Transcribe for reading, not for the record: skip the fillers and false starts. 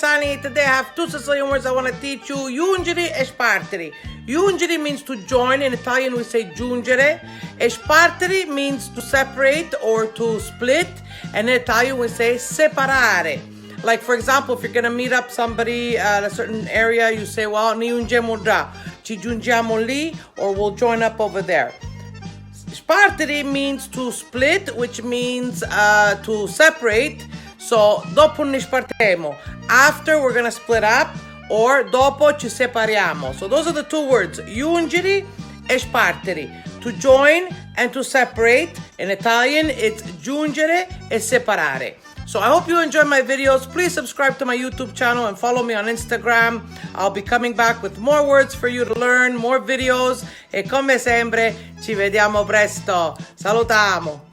Sani. Today I have two Sicilian words I want to teach you. Giungere e spartere. Giungere means to join. In Italian we say giungere. E spartere means to separate or to split. And in Italian we say separare. Like for example, if you're going to meet up somebody at a certain area, you say, well, ni giungiamo già. Ci giungiamo lì, or we'll join up over there. Spartere means to split, which means to separate. So, dopo ne spartiremo. After, we're gonna split up, or dopo ci separiamo. So those are the two words, giungere e spartere. To join and to separate. In Italian, it's giungere e separare. So I hope you enjoy my videos. Please subscribe to my YouTube channel and follow me on Instagram. I'll be coming back with more words for you to learn, more videos. E come sempre, ci vediamo presto. Salutiamo!